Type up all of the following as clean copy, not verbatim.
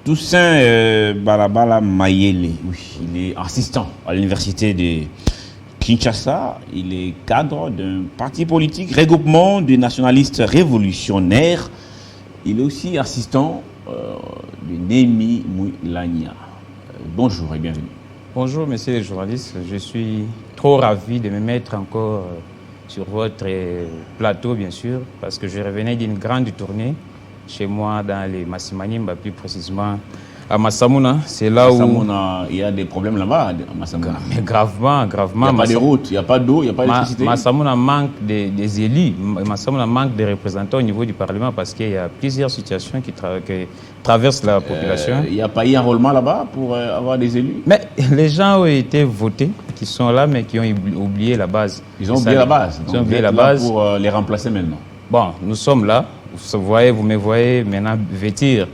Toussaint Balabala Mayele, oui, il est assistant à l'université de Kinshasa. Il est cadre d'un parti politique, regroupement des nationalistes révolutionnaires. Il est aussi assistant de Némi Moulania. Bonjour et bienvenue. Bonjour, messieurs les journalistes. Je suis trop ravi de me mettre encore sur votre plateau, bien sûr, parce que je revenais d'une grande tournée chez moi dans les Massimanimba, plus précisément à Massamouna. C'est là Massamouna, il y a des problèmes là-bas à Massamouna. Mais gravement. Il n'y a pas de route, il n'y a pas d'eau, il n'y a pas d'électricité. Massamouna manque des élus, Massamouna manque de représentants au niveau du Parlement parce qu'il y a plusieurs situations qui traversent la population. Il n'y a pas eu un enrôlement là-bas pour avoir des élus? Mais les gens ont été votés, qui sont là, mais qui ont oublié la base. Ils ont oublié la base. Ils ont oublié la base. Pour les remplacer maintenant. Bon, nous sommes là. Vous me voyez maintenant vêtir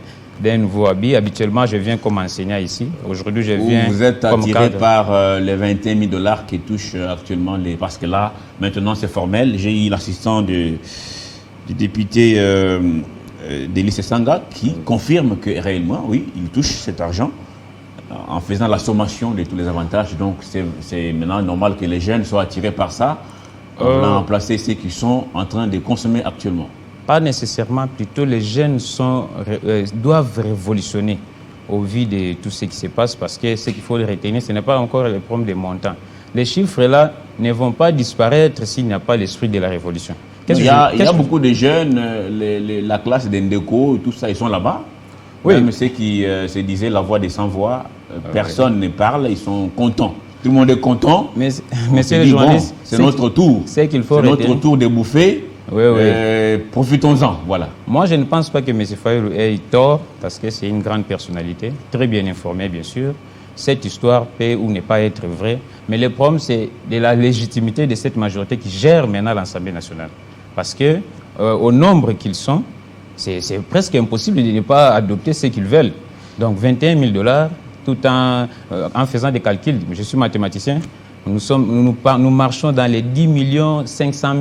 d'un nouveau habit. Habituellement, je viens comme enseignant ici. Aujourd'hui, je viens vous êtes comme attiré cadre. par les 21 000 $ qui touchent actuellement les... Parce que là, maintenant, c'est formel. J'ai eu l'assistant du député d'Élysée Sanga qui confirme que réellement, oui, il touche cet argent en faisant la sommation de tous les avantages. Donc, c'est maintenant normal que les jeunes soient attirés par ça. On a remplacé ceux qui sont en train de consommer actuellement. Pas nécessairement, plutôt les jeunes doivent révolutionner au vu de tout ce qui se passe parce que ce qu'il faut retenir, ce n'est pas encore le problème des montants. Les chiffres là ne vont pas disparaître s'il n'y a pas l'esprit de la révolution. Il y a beaucoup de jeunes, la classe d'Endeko, tout ça, ils sont là-bas. Oui. Même ceux qui se disaient la voix des sans-voix, personne ne parle, ils sont contents. Tout le monde est content. Mais c'est les journalistes. Bon, c'est notre tour. C'est notre tour de bouffer. Oui. Profitons-en, voilà. Moi, je ne pense pas que M. Fayulu ait tort, parce que c'est une grande personnalité, très bien informée, bien sûr. Cette histoire peut ou ne pas être vraie, mais le problème, c'est de la légitimité de cette majorité qui gère maintenant l'Assemblée nationale. Parce que, au nombre qu'ils sont, c'est presque impossible de ne pas adopter ce qu'ils veulent. Donc, 21 000 $, tout en faisant des calculs, je suis mathématicien, nous marchons dans les 10 500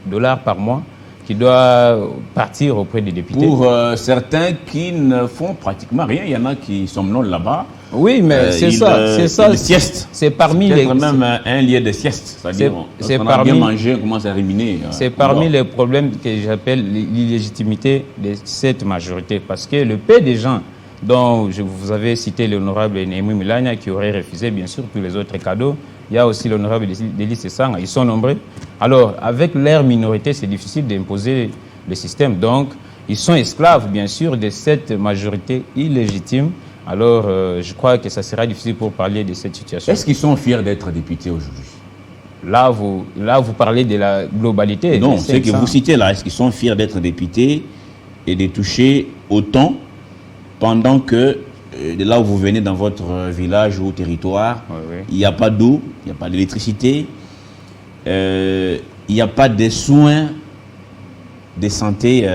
000 $ par mois qui doivent partir auprès des députés. Pour certains qui ne font pratiquement rien, il y en a qui somnolent là-bas. Oui, mais c'est ça. Sieste. C'est parmi les... même un lieu de sieste. C'est-à-dire, on a bien mangé, on commence à ruminer. C'est parmi les problèmes que j'appelle l'illégitimité de cette majorité. Parce que le peu des gens dont vous avez cité l'honorable Némi Moulania qui aurait refusé, bien sûr, tous les autres cadeaux. Il y a aussi l'honorable d'Élysée Sanga, ils sont nombreux. Alors, avec leur minorité, c'est difficile d'imposer le système. Donc, ils sont esclaves, bien sûr, de cette majorité illégitime. Alors, je crois que ça sera difficile pour parler de cette situation. Est-ce qu'ils sont fiers d'être députés aujourd'hui? Là, vous parlez de la globalité. Non, ce que vous citez là, est-ce qu'ils sont fiers d'être députés et de toucher autant pendant que de là où vous venez dans votre village ou territoire, il n'y a pas d'eau, il n'y a pas d'électricité, il n'y a pas de soins de santé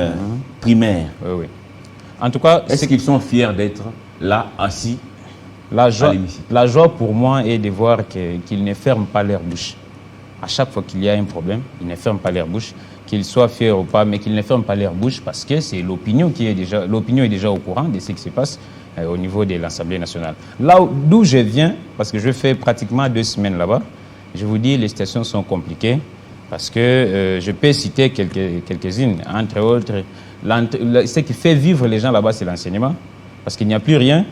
primaires. Oui. En tout cas, est-ce qu'ils sont fiers d'être là, assis à l'hémicycle? La joie pour moi est de voir qu'ils ne ferment pas leur bouche. À chaque fois qu'il y a un problème, ils ne ferment pas leur bouche. Qu'ils soient fiers ou pas, mais qu'ils ne ferment pas leur bouche parce que c'est l'opinion qui est déjà au courant de ce qui se passe au niveau de l'Assemblée nationale. Là d'où je viens, parce que je fais pratiquement 2 semaines là-bas, je vous dis, les situations sont compliquées parce que je peux citer quelques-unes, entre autres. Ce qui fait vivre les gens là-bas, c'est l'enseignement, parce qu'il n'y a plus rien.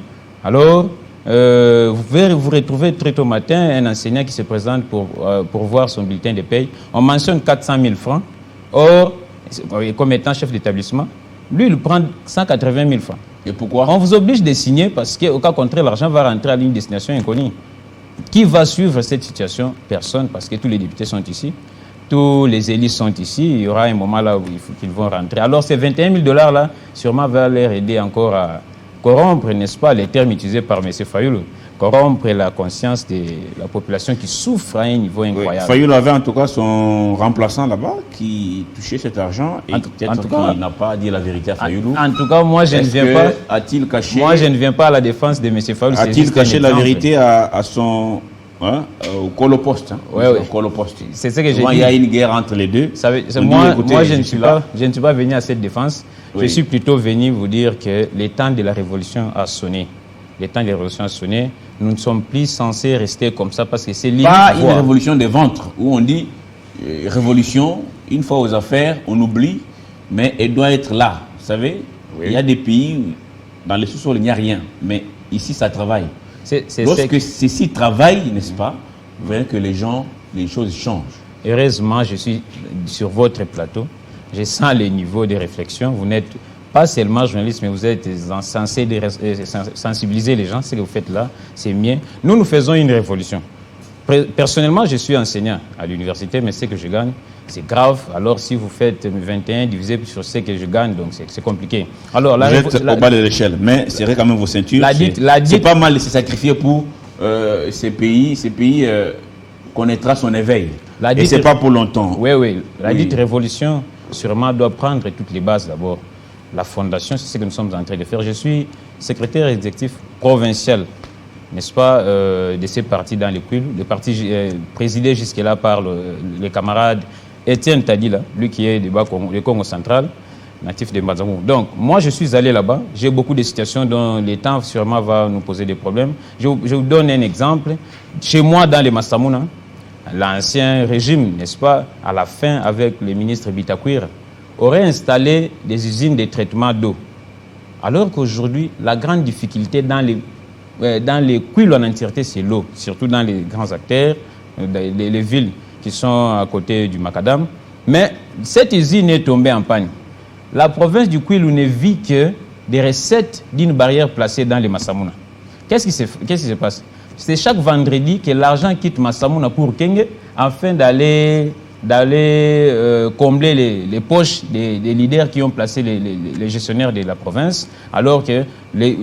Alors, vous pouvez vous retrouver très tôt matin un enseignant qui se présente pour voir son bulletin de paye. On mentionne 400 000 francs. Or, comme étant chef d'établissement, lui, il prend 180 000 francs. Et pourquoi? On vous oblige de signer parce qu'au cas contraire, l'argent va rentrer à une destination inconnue. Qui va suivre cette situation? Personne, parce que tous les députés sont ici, tous les élus sont ici. Il y aura un moment là où il faut qu'ils vont rentrer. Alors, ces 21 000 $ là, sûrement va leur aider encore à corrompre, n'est-ce pas, les termes utilisés par M. Fayulu, corrompre la conscience de la population qui souffre à un niveau incroyable. Oui. Fayulu avait en tout cas son remplaçant là-bas qui touchait cet argent et peut-être qu'il n'a pas dit la vérité à Fayulu. En tout cas, moi je ne viens pas. A-t-il caché? Moi je ne viens pas à la défense de M. Fayulu. A-t-il caché la vérité à son au coloposte. Ouais. Au coloposte. C'est ce que j'ai dit. Il y a une guerre entre les deux. Moi, je ne suis pas venu à cette défense. Oui. Je suis plutôt venu vous dire que le temps de la révolution a sonné. Le temps de la révolution a sonné. Nous ne sommes plus censés rester comme ça parce que c'est limite. Pas une révolution des ventres où on dit révolution, une fois aux affaires, on oublie, mais elle doit être là. Vous savez, il y a des pays où dans les sous-sols il n'y a rien, mais ici ça travaille. Lorsque ceci travaille, n'est-ce pas, vous verrez que les choses changent. Heureusement, je suis sur votre plateau. Je sens les niveaux de réflexion. Vous n'êtes pas seulement journaliste, mais vous êtes censé sensibiliser les gens. Ce que vous faites là, c'est bien. Nous faisons une révolution. Personnellement, je suis enseignant à l'université, mais ce que je gagne, c'est grave. Alors, si vous faites 21 divisé sur ce que je gagne, donc c'est compliqué. Alors, vous êtes au bas de l'échelle, mais serrez quand même vos ceintures. C'est pas mal de se sacrifier pour ces pays. Ces pays connaîtra son éveil. Et c'est pas pour longtemps. Oui. La dite révolution, sûrement, doit prendre toutes les bases d'abord. La fondation, c'est ce que nous sommes en train de faire. Je suis secrétaire exécutif provincial, n'est-ce pas, de ces partis dans les Kwilu, des partis présidés jusque-là par les camarades Étienne Tadila, lui qui est du Congo central, natif de Mbazamou. Donc, moi, je suis allé là-bas. J'ai beaucoup de situations dont le temps sûrement va nous poser des problèmes. Je vous donne un exemple. Chez moi, dans les Mastamouna, l'ancien régime, n'est-ce pas, à la fin, avec le ministre Bitakwira, aurait installé des usines de traitement d'eau. Alors qu'aujourd'hui, la grande difficulté dans les Kwilu en entièreté, c'est l'eau, surtout dans les grands acteurs, les villes qui sont à côté du Macadam. Mais cette usine est tombée en panne. La province du Kwilu ne vit que des recettes d'une barrière placée dans les Massamouna. Qu'est-ce qui se passe? C'est chaque vendredi que l'argent quitte Massamouna pour Kenge afin d'aller combler les poches des leaders qui ont placé les gestionnaires de la province, alors que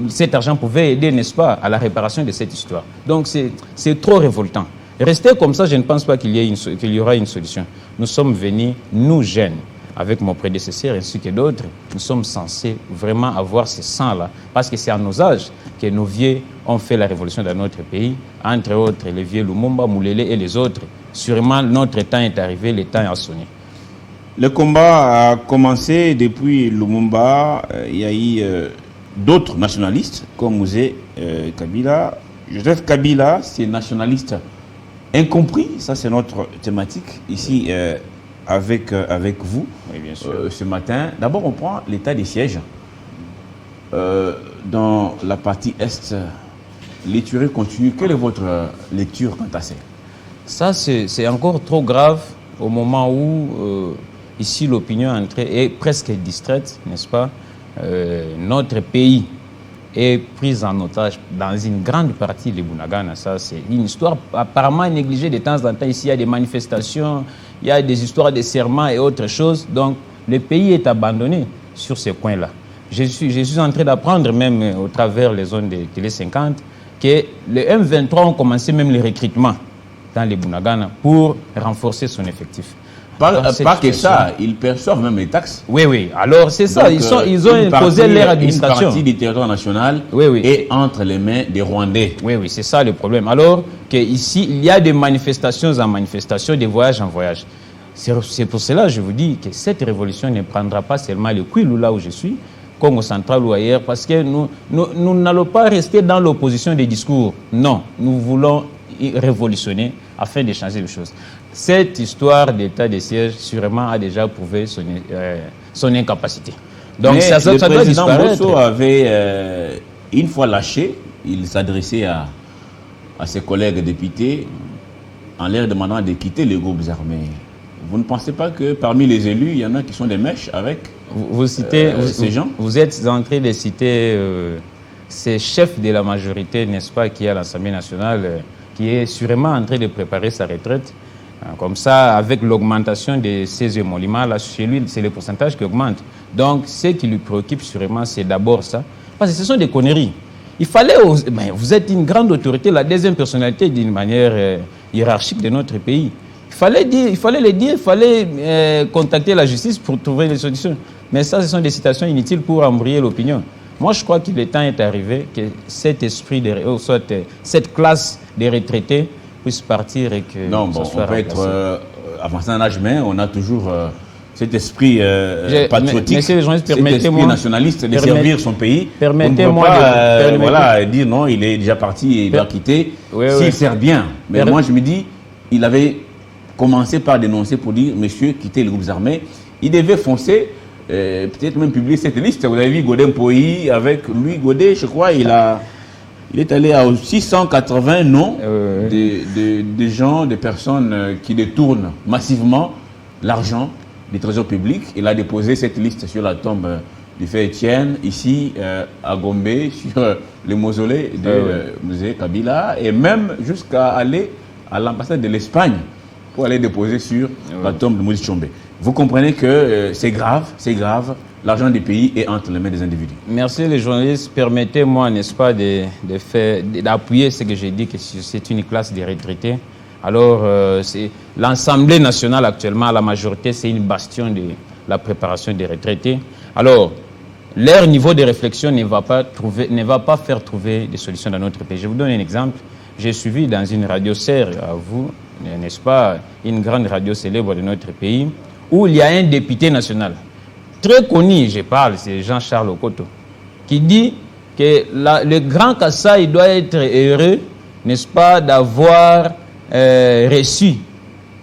cet argent pouvait aider, n'est-ce pas, à la réparation de cette histoire. Donc c'est trop révoltant. Rester comme ça, je ne pense pas qu'il y aura une solution. Nous sommes venus, nous jeunes, avec mon prédécesseur ainsi que d'autres, nous sommes censés vraiment avoir ce sang-là, parce que c'est à nos âges que nos vieux ont fait la révolution dans notre pays, entre autres les vieux Lumumba, Moulele et les autres. Sûrement, notre temps est arrivé, le temps a sonné. Le combat a commencé depuis Lumumba. Il y a eu d'autres nationalistes, comme Mosé Kabila. Joseph Kabila, c'est nationaliste incompris. Ça, c'est notre thématique ici avec vous. Oui, bien sûr. Ce matin. D'abord, on prend l'état des sièges. Dans la partie Est, les tueries continuent. Quelle est votre lecture quant à ça? Ça, c'est encore trop grave au moment où, ici, l'opinion est presque distraite, n'est-ce pas? Notre pays est pris en otage dans une grande partie de Bunagana. Ça, c'est une histoire apparemment négligée de temps en temps. Ici, il y a des manifestations, il y a des histoires de serments et autres choses. Donc, le pays est abandonné sur ce coin-là. Je suis en train d'apprendre, même au travers les zones de Télé 50, que les M23 ont commencé même les recrutements dans les Bunagana pour renforcer son effectif. Pas que ça, ils perçoivent même les taxes. Oui. Alors, c'est ça. Donc, ils ont imposé leur administration. Une partie du territoire national est entre les mains des Rwandais. Oui, c'est ça le problème. Alors qu'ici, il y a des manifestations en manifestations, des voyages en voyage. C'est pour cela que je vous dis que cette révolution ne prendra pas seulement le Kwilu, là où je suis, Congo central ou ailleurs, parce que nous n'allons pas rester dans l'opposition des discours. Non, nous voulons révolutionner afin de changer les choses. Cette histoire d'état de siège, sûrement, a déjà prouvé son incapacité. Donc, ça doit disparaître. Le président Bosso avait, une fois lâché, il s'adressait à ses collègues députés en leur demandant de quitter les groupes armés. Vous ne pensez pas que parmi les élus, il y en a qui sont des mèches avec ces gens? Vous êtes en train de citer ces chefs de la majorité, n'est-ce pas, qui est à l'Assemblée nationale, qui est sûrement en train de préparer sa retraite. Comme ça, avec l'augmentation de ces émoluments, là, chez lui, c'est le pourcentage qui augmente. Donc, ce qui lui préoccupe sûrement, c'est d'abord ça. Parce que ce sont des conneries. Il fallait... vous êtes une grande autorité, la deuxième personnalité d'une manière hiérarchique de notre pays. Il fallait le dire, il fallait contacter la justice pour trouver des solutions. Mais ça, ce sont des citations inutiles pour embrouiller l'opinion. Moi, je crois que le temps est arrivé que cet esprit, cette classe des retraités puisse partir et que Non, ça bon, soit on peut remplacé. être avancé en âge, mais on a toujours cet esprit patriotique, Messieurs les journalistes, cet esprit permettez-moi- nationaliste de servir son pays. permettez-moi On ne peut pas de- voilà, dire non, il est déjà parti et il doit quitter. Oui, S'il oui. sert bien. Mais moi, je me dis, il avait commencé par dénoncer pour dire, monsieur, quittez les groupes armés. Il devait foncer, peut-être même publier cette liste. Vous avez vu Godin Poyi, avec lui, Godet, je crois, il est allé à 680 noms de gens, de personnes qui détournent massivement l'argent du trésor public. Il a déposé cette liste sur la tombe du fait Étienne, ici à Gombe, sur le mausolée du musée Kabila, et même jusqu'à aller à l'ambassade de l'Espagne pour aller déposer sur la tombe de Moïse Tshombe. Vous comprenez que c'est grave, l'argent du pays est entre les mains des individus. Merci les journalistes. Permettez-moi, n'est-ce pas, d'appuyer ce que j'ai dit, que c'est une classe des retraités. Alors, l'Assemblée nationale actuellement, la majorité, c'est une bastion de la préparation des retraités. Alors, leur niveau de réflexion ne va pas faire trouver des solutions dans notre pays. Je vous donne un exemple. J'ai suivi dans une radio sœur à vous, n'est-ce pas, une grande radio célèbre de notre pays, où il y a un député national, très connu, je parle, c'est Jean-Charles Okoto, qui dit que le Grand Kassai doit être heureux, n'est-ce pas, d'avoir reçu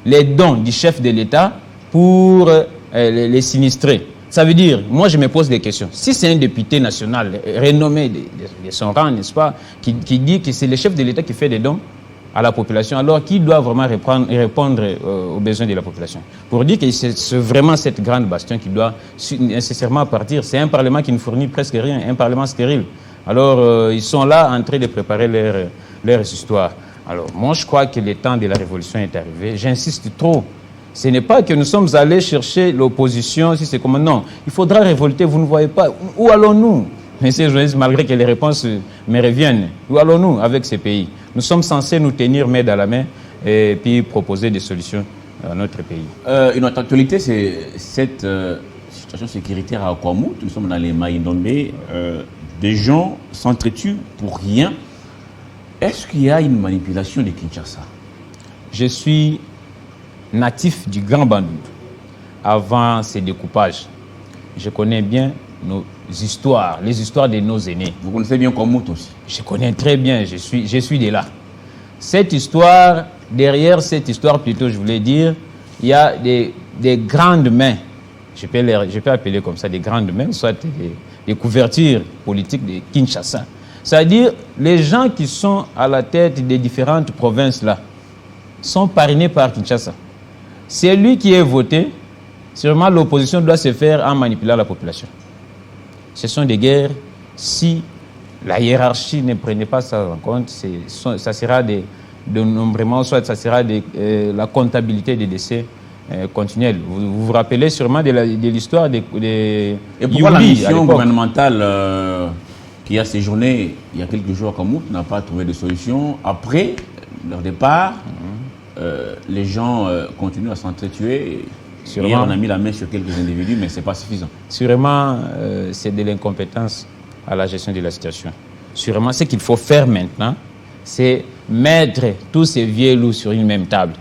les dons du chef de l'État pour les sinistrés. Ça veut dire, moi je me pose des questions. Si c'est un député national renommé de son rang, n'est-ce pas, qui dit que c'est le chef de l'État qui fait des dons à la population, alors qui doit vraiment répondre aux besoins de la population? Pour dire que c'est vraiment cette grande bastion qui doit nécessairement partir. C'est un parlement qui ne fournit presque rien, un parlement stérile. Alors ils sont là en train de préparer leurs histoires. Alors moi je crois que le temps de la révolution est arrivé. J'insiste trop. Ce n'est pas que nous sommes allés chercher l'opposition, si c'est comme non. Il faudra révolter, vous ne voyez pas. Où allons-nous? Messieurs les journalistes, malgré que les réponses me reviennent, où allons-nous avec ces pays? Nous sommes censés nous tenir main dans la main et puis proposer des solutions à notre pays. Une autre actualité, c'est cette situation sécuritaire à Ouakouamou. Nous sommes dans les Maïndombe. Des gens s'entretuent pour rien. Est-ce qu'il y a une manipulation de Kinshasa? Je suis natif du Grand Bandundu. Avant ces découpages, je connais bien nos histoires, les histoires de nos aînés. Vous connaissez bien Ouakouamou aussi? Je connais très bien, je suis de là. Cette histoire, derrière cette histoire plutôt, je voulais dire, il y a des grandes mains, je peux appeler comme ça des grandes mains, soit des couvertures politiques de Kinshasa. C'est-à-dire, les gens qui sont à la tête des différentes provinces là sont parrainés par Kinshasa. C'est lui qui est voté, sûrement l'opposition doit se faire en manipulant la population. Ce sont des guerres, si la hiérarchie ne prenait pas ça en compte, ça sera des nombrements, soit ça sera la comptabilité des décès continuels. Vous vous rappelez sûrement de l'histoire des Et pourquoi la mission gouvernementale qui a séjourné il y a quelques jours à Ouakouamou n'a pas trouvé de solution? Après leur départ, les gens continuent à s'entretuer. Hier, on a mis la main sur quelques individus, mais ce n'est pas suffisant. Sûrement, c'est de l'incompétence à la gestion de la situation. Sûrement, ce qu'il faut faire maintenant, c'est mettre tous ces vieux loups sur une même table.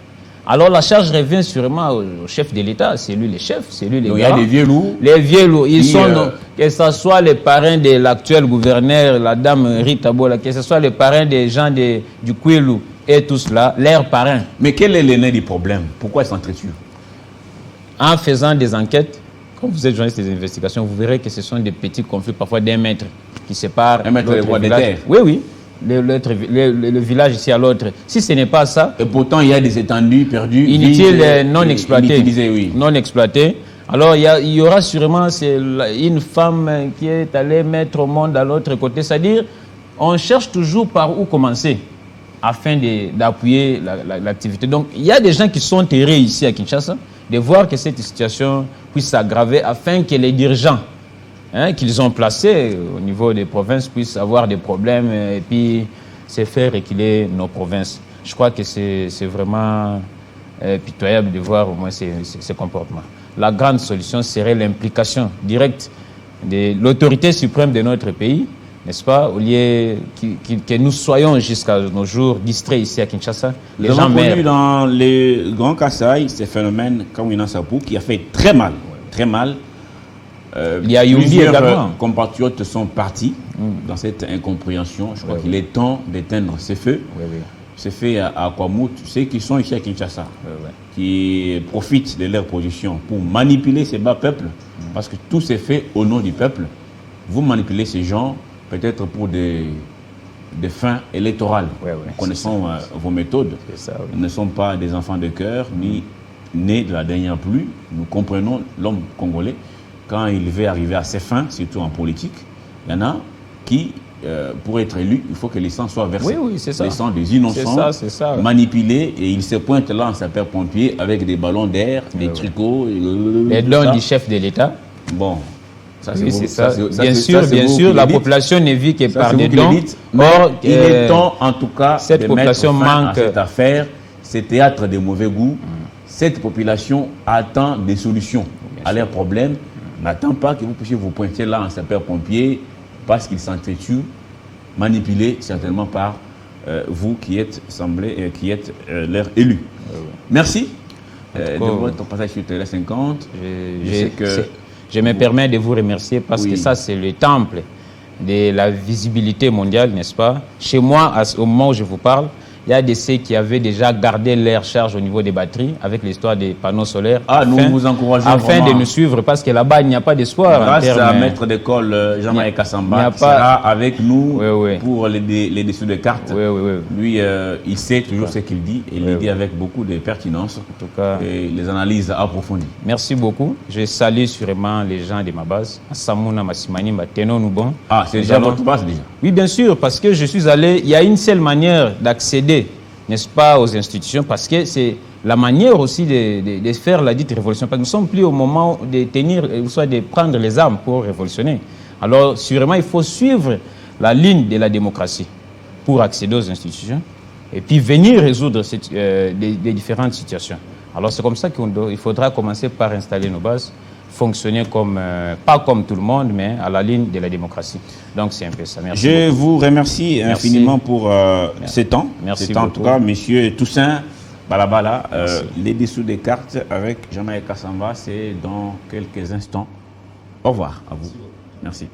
Alors, la charge revient sûrement au chef de l'État. C'est lui le chef, c'est lui le gars. Il y a des vieux loups. Les vieux loups, ils sont, que ce soit les parrains de l'actuel gouverneur, la dame Rita Bola, que ce soit les parrains des gens du Kouilou, et tout cela, leurs parrains. Mais quel est l'aîné du problème? Pourquoi ils s'entretuent? En faisant des enquêtes, quand vous êtes journaliste des investigations, vous verrez que ce sont des petits conflits, parfois d'un mètre, qui séparent. Un mètre de droit de terre. Oui. Le village ici à l'autre. Si ce n'est pas ça. Et pourtant, il y a des étendues perdues. Inutiles, non exploitées. Oui. Non exploitées. Alors, il y aura sûrement une femme qui est allée mettre au monde à l'autre côté. C'est-à-dire, on cherche toujours par où commencer afin d'appuyer l'activité. Donc, il y a des gens qui sont terrés ici à Kinshasa, de voir que cette situation puisse s'aggraver afin que les dirigeants qu'ils ont placés au niveau des provinces puissent avoir des problèmes et puis se faire reculer nos provinces. Je crois que c'est vraiment pitoyable de voir au moins ces comportements. La grande solution serait l'implication directe de l'autorité suprême de notre pays, n'est-ce pas? Au lieu que nous soyons jusqu'à nos jours distraits ici à Kinshasa, les Nous gens avons connu meurent. dans le Grand Kasaï ces phénomènes comme Wina Sapou qui a fait très mal. Très mal. Il y a Yumbi Plusieurs également. compatriotes sont partis dans cette incompréhension. Je crois qu'il est temps d'éteindre ces feux. Oui, oui. Ces feux à Kwamout, ceux qui sont ici à Kinshasa, qui profitent de leur position pour manipuler ces bas peuples, parce que tout s'est fait au nom du peuple. Vous manipulez ces gens peut-être pour des fins électorales. Oui, oui, Nous connaissons vos méthodes. C'est ça, oui. Nous ne sommes pas des enfants de cœur, ni nés de la dernière pluie. Nous comprenons l'homme congolais. Quand il veut arriver à ses fins, surtout en politique, il y en a qui, pour être élu, il faut que les sangs soient versés. Oui, oui, c'est ça. Les sangs des innocents, C'est ça. manipulés, et il se pointe là en sapeur-pompier avec des ballons d'air, des tricots. Les dons du chef de l'État. Bon, ça Oui, vous- c'est ça. c'est- Bien c'est- sûr, ça, c'est bien vous sûr, qui la le dites. population ne vit que Ça, par c'est des vous qui le dons. dites. Mais Or, il est temps, en tout cas, cette de population mettre fin manque- à cette affaire, ce théâtre de mauvais goût. Cette population attend des solutions à leurs problèmes. N'attend pas que vous puissiez vous pointer là en sapeur-pompier parce qu'ils s'entretuent, manipulés certainement par vous qui êtes qui êtes leur élu. Merci de votre passage sur Télé 50. Je me permets de vous remercier parce Oui. que ça, c'est le temple de la visibilité mondiale, n'est-ce pas? Chez moi, au moment où je vous parle, il y a des ceux qui avaient déjà gardé leur charge au niveau des batteries avec l'histoire des panneaux solaires. Ah, nous vous encourageons afin vraiment. de nous suivre parce que là-bas, il n'y a pas d'espoir. Grâce à maître d'école Jean-Marie il n'y Kassamba a qui pas- sera avec nous Oui, oui. pour les dessous de cartes. Oui, oui, oui. Lui, il sait toujours ce qu'il dit et il le dit avec beaucoup de pertinence En tout cas, et les analyses approfondies. merci beaucoup. Je salue sûrement les gens de ma base. Samuna Massimani, Tenons nous bon. Ah, c'est Nous déjà avons- votre base déjà. Oui, bien sûr, parce que je suis allé. Il y a une seule manière d'accéder, n'est-ce pas, aux institutions, parce que c'est la manière aussi de faire la dite révolution. Parce que nous ne sommes plus au moment de tenir, ou soit de prendre les armes pour révolutionner. Alors, sûrement, il faut suivre la ligne de la démocratie pour accéder aux institutions et puis venir résoudre les différentes situations. Alors, c'est comme ça qu'il faudra commencer par installer nos bases, fonctionner comme, pas comme tout le monde, mais à la ligne de la démocratie. Donc, c'est un peu ça. Merci Je beaucoup. vous remercie infiniment pour ce temps. Merci Ce temps, en tout beaucoup. cas, monsieur Toussaint Balabala, les dessous des cartes avec Jean-Marie Kassamba, c'est dans quelques instants. Au revoir à vous. Merci.